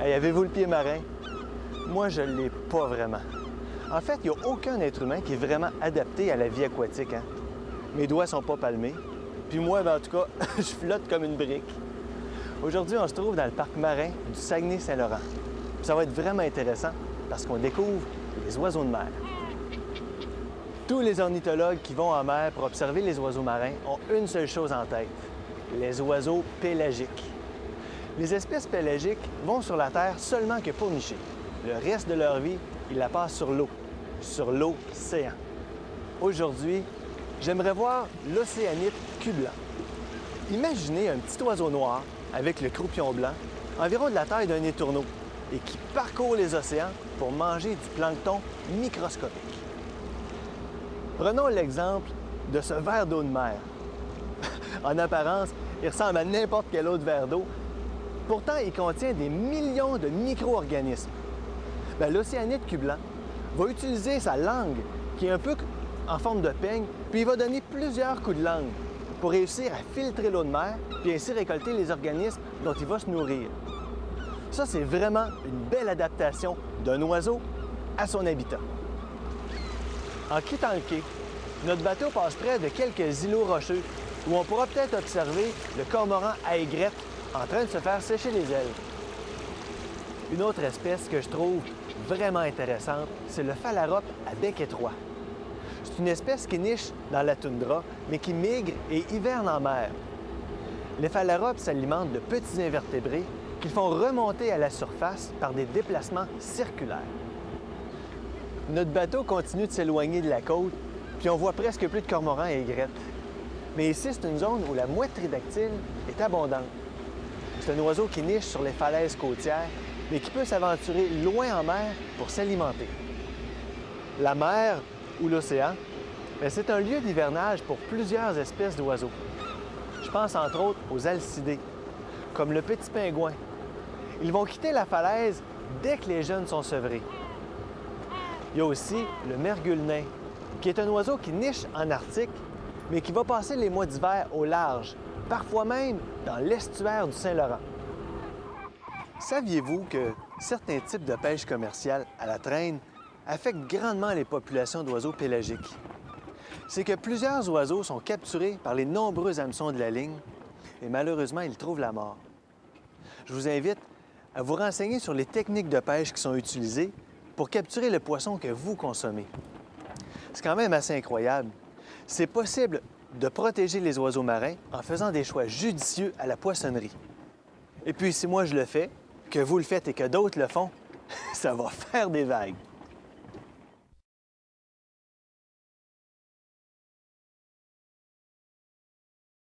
Hey, avez-vous le pied marin? Moi, je ne l'ai pas vraiment. En fait, il n'y a aucun être humain qui est vraiment adapté à la vie aquatique. Hein? Mes doigts sont pas palmés. Puis moi, ben, en tout cas, je flotte comme une brique. Aujourd'hui, on se trouve dans le parc marin du Saguenay-Saint-Laurent. Ça va être vraiment intéressant parce qu'on découvre les oiseaux de mer. Tous les ornithologues qui vont en mer pour observer les oiseaux marins ont une seule chose en tête, les oiseaux pélagiques. Les espèces pélagiques vont sur la Terre seulement que pour nicher. Le reste de leur vie, ils la passent sur l'océan. Aujourd'hui, j'aimerais voir l'océanite cul-blanc. Imaginez un petit oiseau noir avec le croupion blanc, environ de la taille d'un étourneau, et qui parcourt les océans pour manger du plancton microscopique. Prenons l'exemple de ce verre d'eau de mer. En apparence, il ressemble à n'importe quel autre verre d'eau. Pourtant, il contient des millions de micro-organismes. L'océanite cul-blanc va utiliser sa langue, qui est un peu en forme de peigne, puis il va donner plusieurs coups de langue pour réussir à filtrer l'eau de mer, puis ainsi récolter les organismes dont il va se nourrir. Ça, c'est vraiment une belle adaptation d'un oiseau à son habitat. En quittant le quai, notre bateau passe près de quelques îlots rocheux où on pourra peut-être observer le cormoran à aigrette en train de se faire sécher les ailes. Une autre espèce que je trouve vraiment intéressante, c'est le phalarope à bec étroit. C'est une espèce qui niche dans la toundra, mais qui migre et hiverne en mer. Les phalaropes s'alimentent de petits invertébrés qu'ils font remonter à la surface par des déplacements circulaires. Notre bateau continue de s'éloigner de la côte, puis on voit presque plus de cormorans et aigrettes. Mais ici, c'est une zone où la mouette tridactyle est abondante. C'est un oiseau qui niche sur les falaises côtières, mais qui peut s'aventurer loin en mer pour s'alimenter. La mer, ou l'océan, c'est un lieu d'hivernage pour plusieurs espèces d'oiseaux. Je pense entre autres aux alcidés, comme le petit pingouin. Ils vont quitter la falaise dès que les jeunes sont sevrés. Il y a aussi le mergule nain, qui est un oiseau qui niche en Arctique, mais qui va passer les mois d'hiver au large, parfois même dans l'estuaire du Saint-Laurent. Saviez-vous que certains types de pêche commerciale à la traîne affectent grandement les populations d'oiseaux pélagiques? C'est que plusieurs oiseaux sont capturés par les nombreux hameçons de la ligne et malheureusement, ils trouvent la mort. Je vous invite à vous renseigner sur les techniques de pêche qui sont utilisées pour capturer le poisson que vous consommez. C'est quand même assez incroyable. C'est possible de protéger les oiseaux marins en faisant des choix judicieux à la poissonnerie. Et puis, si moi je le fais, que vous le faites et que d'autres le font, ça va faire des vagues.